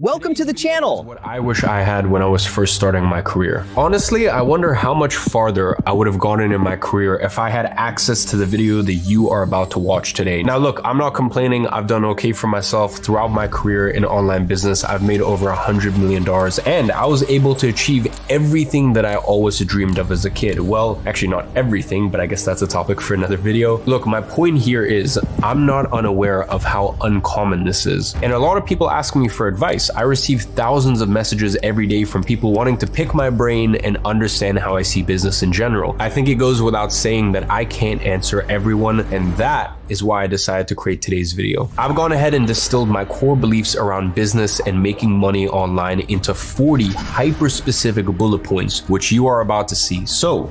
Welcome to the channel. What I wish I had when I was first starting my career. Honestly, I wonder how much farther I would have gone in my career if I had access to the video that you are about to watch today. Now look, I'm not complaining. I've done okay for myself throughout my career in online business. I've made over $100 million and I was able to achieve everything that I always dreamed of as a kid. Well, actually not everything, but I guess that's a topic for another video. Look, my point here is I'm not unaware of how uncommon this is. And a lot of people ask me for advice. I receive thousands of messages every day from people wanting to pick my brain and understand how I see business in general. I think it goes without saying that I can't answer everyone, and that is why I decided to create today's video. I've gone ahead and distilled my core beliefs around business and making money online into 40 hyper-specific bullet points, which you are about to see. So,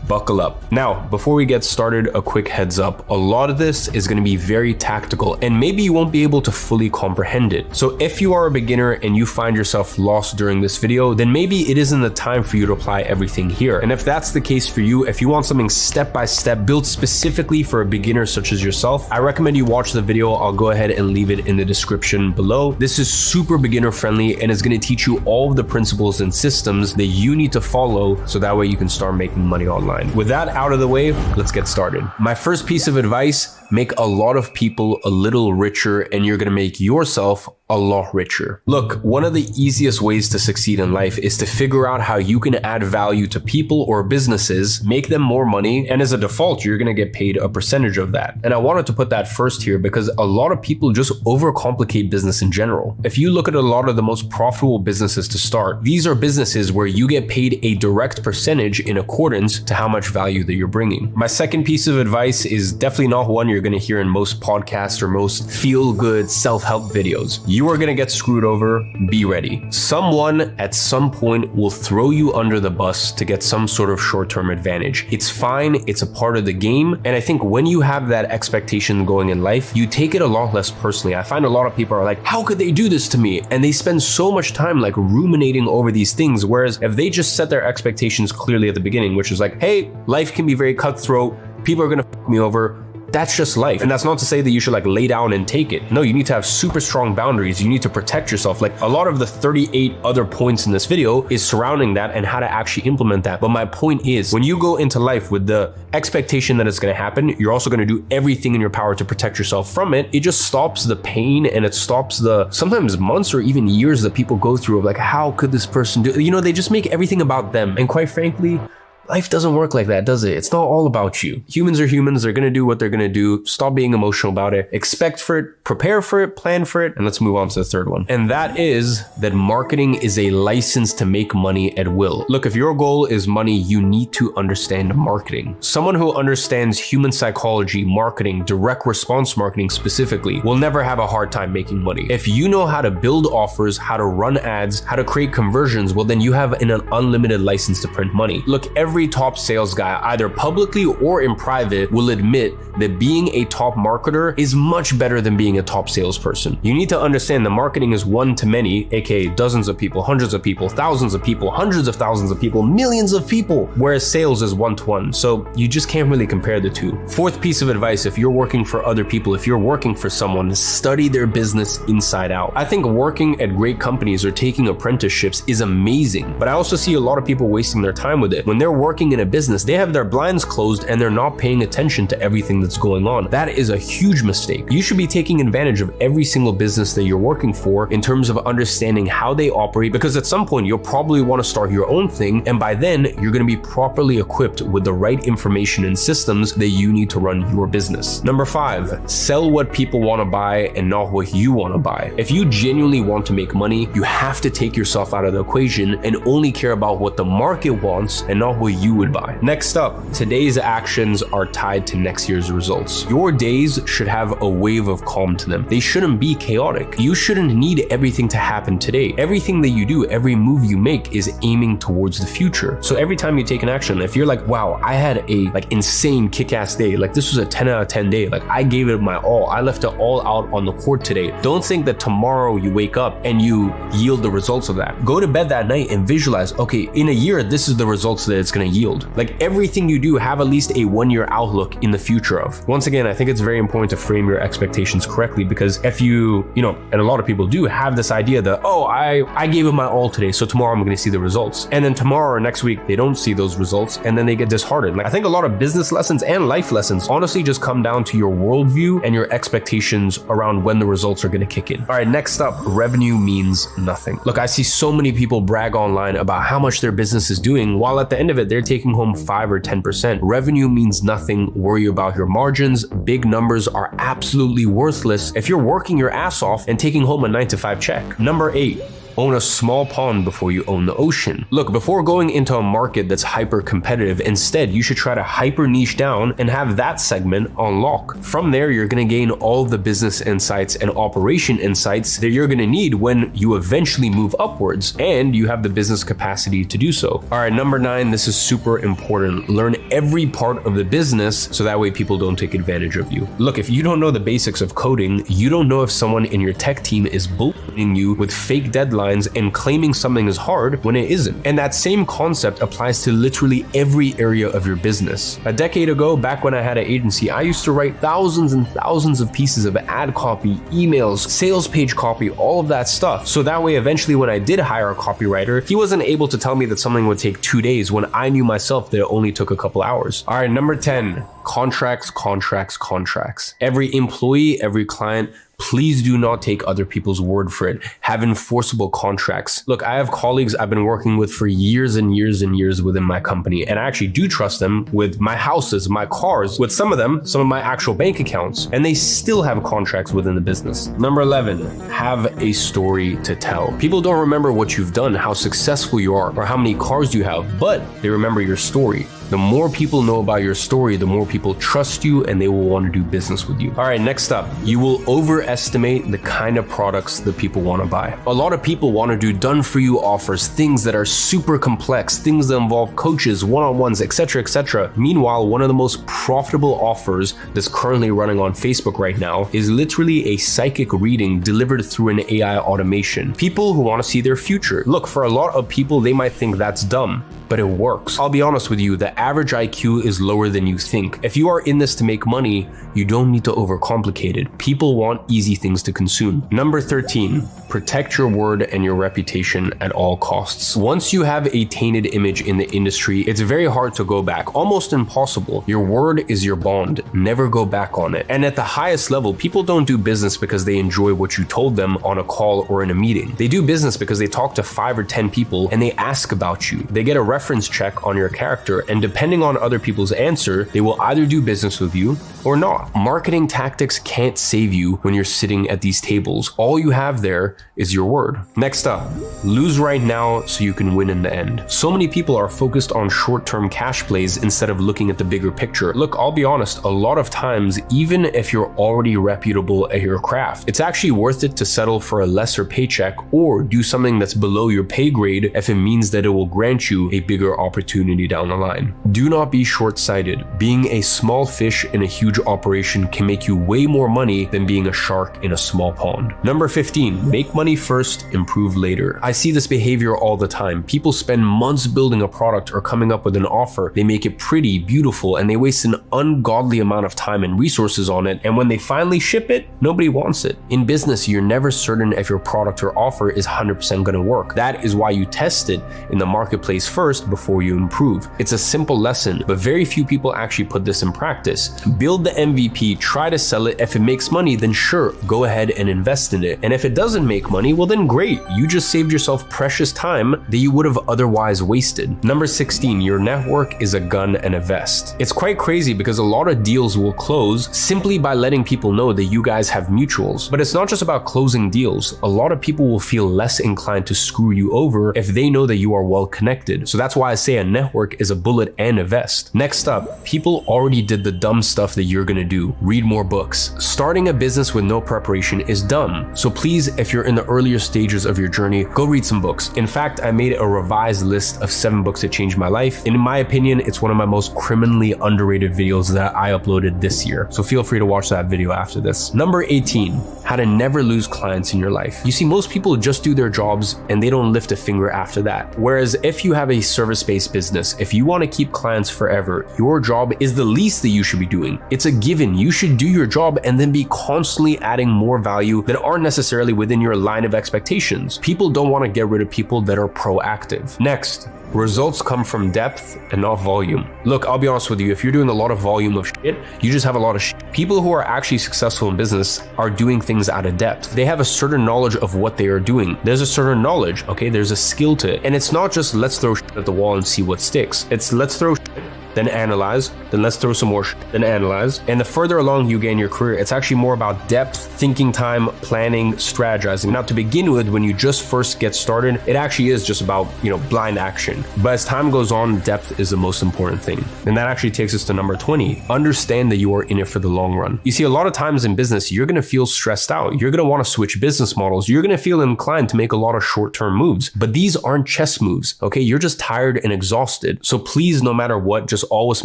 buckle up. Now, before we get started, a quick heads up. A lot of this is going to be very tactical and maybe you won't be able to fully comprehend it. So if you are a beginner and you find yourself lost during this video, then maybe it isn't the time for you to apply everything here. And if that's the case for you, if you want something step-by-step built specifically for a beginner such as yourself, I recommend you watch the video. I'll go ahead and leave it in the description below. This is super beginner friendly and is going to teach you all of the principles and systems that you need to follow so that way you can start making money online. With that out of the way, let's get started. My first piece of advice, make a lot of people a little richer and you're gonna make yourself a lot richer. Look, one of the easiest ways to succeed in life is to figure out how you can add value to people or businesses, make them more money, and as a default, you're gonna get paid a percentage of that. And I wanted to put that first here because a lot of people just overcomplicate business in general. If you look at a lot of the most profitable businesses to start, these are businesses where you get paid a direct percentage in accordance to how much value that you're bringing. My second piece of advice is definitely not one you're gonna hear in most podcasts or most feel-good self-help videos. You are gonna get screwed over, be ready. Someone at some point will throw you under the bus to get some sort of short-term advantage. It's fine, it's a part of the game, and I think when you have that expectation going in life, you take it a lot less personally. I find a lot of people are like, how could they do this to me? And they spend so much time like ruminating over these things, whereas if they just set their expectations clearly at the beginning, which is like, hey, life can be very cutthroat, people are gonna fuck me over, that's just life. And that's not to say that you should like lay down and take it. No, you need to have super strong boundaries. You need to protect yourself. Like a lot of the 38 other points in this video is surrounding that and how to actually implement that. But my point is, when you go into life with the expectation that it's going to happen, you're also going to do everything in your power to protect yourself from it. It just stops the pain and it stops the sometimes months or even years that people go through of like, how could this person do? You know, they just make everything about them. And quite frankly, life doesn't work like that, does it? It's not all about you. Humans are humans. They're going to do what they're going to do. Stop being emotional about it. Expect for it, prepare for it, plan for it. And let's move on to the third one. And that is that marketing is a license to make money at will. Look, if your goal is money, you need to understand marketing. Someone who understands human psychology, marketing, direct response marketing specifically, will never have a hard time making money. If you know how to build offers, how to run ads, how to create conversions, well, then you have an unlimited license to print money. Look, every top sales guy, either publicly or in private, will admit that being a top marketer is much better than being a top salesperson. You need to understand that marketing is one to many, aka dozens of people, hundreds of people, thousands of people, hundreds of thousands of people, millions of people, whereas sales is one-to-one. So you just can't really compare the two. Fourth piece of advice, if you're working for other people, if you're working for someone, study their business inside out. I think working at great companies or taking apprenticeships is amazing, but I also see a lot of people wasting their time with it. When they're working in a business, they have their blinds closed and they're not paying attention to everything that's going on. That is a huge mistake. You should be taking advantage of every single business that you're working for in terms of understanding how they operate, because at some point you'll probably want to start your own thing, and by then you're going to be properly equipped with the right information and systems that you need to run your business. Number 5, sell what people want to buy and not what you want to buy. If you genuinely want to make money, you have to take yourself out of the equation and only care about what the market wants and not what you would buy. Next up, today's actions are tied to next year's results. Your days should have a wave of calm to them. They shouldn't be chaotic. You shouldn't need everything to happen today. Everything that you do, every move you make is aiming towards the future. So every time you take an action, if you're like, wow, I had a insane kick-ass day, like this was a 10 out of 10 day, like I gave it my all, I left it all out on the court today. Don't think that tomorrow you wake up and you yield the results of that. Go to bed that night and visualize, okay, in a year, this is the results that it's going going to yield. Like everything you do, have at least a 1-year outlook in the future of. Once again, I think it's very important to frame your expectations correctly, because if you know, and a lot of people do have this idea that, oh, I gave it my all today, so tomorrow I'm going to see the results. And then tomorrow or next week, they don't see those results and then they get disheartened. Like I think a lot of business lessons and life lessons honestly just come down to your worldview and your expectations around when the results are going to kick in. All right, next up, revenue means nothing. Look, I see so many people brag online about how much their business is doing, while at the end of it, they're taking home 5 or 10%. Revenue means nothing. Worry about your margins. Big numbers are absolutely worthless if you're working your ass off and taking home a 9-to-5 check. Number 8. Own a small pond before you own the ocean. Look, before going into a market that's hyper competitive, instead, you should try to hyper niche down and have that segment on lock. From there, you're going to gain all the business insights and operation insights that you're going to need when you eventually move upwards, and you have the business capacity to do so. All right, number 9, this is super important. Learn every part of the business so that way people don't take advantage of you. Look, if you don't know the basics of coding, you don't know if someone in your tech team is bullshitting you with fake deadlines and claiming something is hard when it isn't. And that same concept applies to literally every area of your business. A decade ago, back when I had an agency, I used to write thousands and thousands of pieces of ad copy, emails, sales page copy, all of that stuff. So that way, eventually when I did hire a copywriter, he wasn't able to tell me that something would take 2 days when I knew myself that it only took a couple hours. All right, number 10, contracts, contracts, contracts. Every employee, every client, please do not take other people's word for it. Have enforceable contracts. Look, I have colleagues I've been working with for years and years and years within my company, and I actually do trust them with my houses, my cars, with some of them, some of my actual bank accounts, and they still have contracts within the business. Number 11, have a story to tell. People don't remember what you've done, how successful you are, or how many cars you have, but they remember your story. The more people know about your story, the more people trust you and they will want to do business with you. All right, next up, you will overestimate the kind of products that people want to buy. A lot of people want to do done-for-you offers, things that are super complex, things that involve coaches, one-on-ones, etc., etc. Meanwhile, one of the most profitable offers that's currently running on Facebook right now is literally a psychic reading delivered through an AI automation. People who want to see their future. Look, for a lot of people, they might think that's dumb, but it works. I'll be honest with you, the average IQ is lower than you think. If you are in this to make money, you don't need to overcomplicate it. People want easy things to consume. Number 13, protect your word and your reputation at all costs. Once you have a tainted image in the industry, it's very hard to go back, almost impossible. Your word is your bond. Never go back on it. And at the highest level, people don't do business because they enjoy what you told them on a call or in a meeting. They do business because they talk to 5 or 10 people and they ask about you. They get a reference check on your character, and depending on other people's answer, they will either do business with you or not. Marketing tactics can't save you when you're sitting at these tables. All you have there is your word. Next up, lose right now so you can win in the end. So many people are focused on short-term cash plays instead of looking at the bigger picture. Look, I'll be honest, a lot of times, even if you're already reputable at your craft, it's actually worth it to settle for a lesser paycheck or do something that's below your pay grade if it means that it will grant you a bigger opportunity down the line. Do not be short-sighted. Being a small fish in a huge operation can make you way more money than being a shark in a small pond. Number 15, make money first, improve later. I see this behavior all the time. People spend months building a product or coming up with an offer. They make it pretty, beautiful, and they waste an ungodly amount of time and resources on it. And when they finally ship it, nobody wants it. In business, you're never certain if your product or offer is 100% going to work. That is why you test it in the marketplace first before you improve. It's a simple lesson, but very few people actually put this in practice. Build the MVP, try to sell it. If it makes money, then sure, go ahead and invest in it. And if it doesn't make money, well then great. You just saved yourself precious time that you would have otherwise wasted. Number 16, your network is a gun and a vest. It's quite crazy because a lot of deals will close simply by letting people know that you guys have mutuals. But it's not just about closing deals. A lot of people will feel less inclined to screw you over if they know that you are well connected. So that's why I say a network is a bullet and a vest. Next up, people already did the dumb stuff that you're gonna do. Read more books. Starting a business with no preparation is dumb. So please, if you're in the earlier stages of your journey, go read some books. In fact, I made a revised list of 7 books that changed my life. And in my opinion, it's one of my most criminally underrated videos that I uploaded this year. So feel free to watch that video after this. Number 18, how to never lose clients in your life. You see, most people just do their jobs and they don't lift a finger after that. Whereas if you have a service-based business, if you want to keep clients forever, your job is the least that you should be doing. It's a given. You should do your job and then be constantly adding more value that aren't necessarily within your line of expectations. People don't want to get rid of people that are proactive. Next, results come from depth and not volume. Look, I'll be honest with you, if you're doing a lot of volume of shit, you just have a lot of shit. People who are actually successful in business are doing things out of depth. They have a certain knowledge of what they are doing. There's a certain knowledge, okay? There's a skill to it. And it's not just let's throw shit at the wall and see what sticks. It's let's throw shit, then analyze, then let's throw some more shit, then analyze. And the further along you get in your career, it's actually more about depth, thinking time, planning, strategizing. Now, to begin with, when you just first get started, it actually is just about, blind action. But as time goes on, depth is the most important thing. And that actually takes us to number 20. Understand that you are in it for the long run. You see, a lot of times in business, you're going to feel stressed out. You're going to want to switch business models. You're going to feel inclined to make a lot of short-term moves. But these aren't chess moves, okay? You're just tired and exhausted. So please, no matter what, just always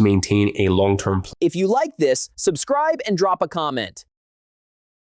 maintain a long-term plan. If you like this, subscribe and drop a comment.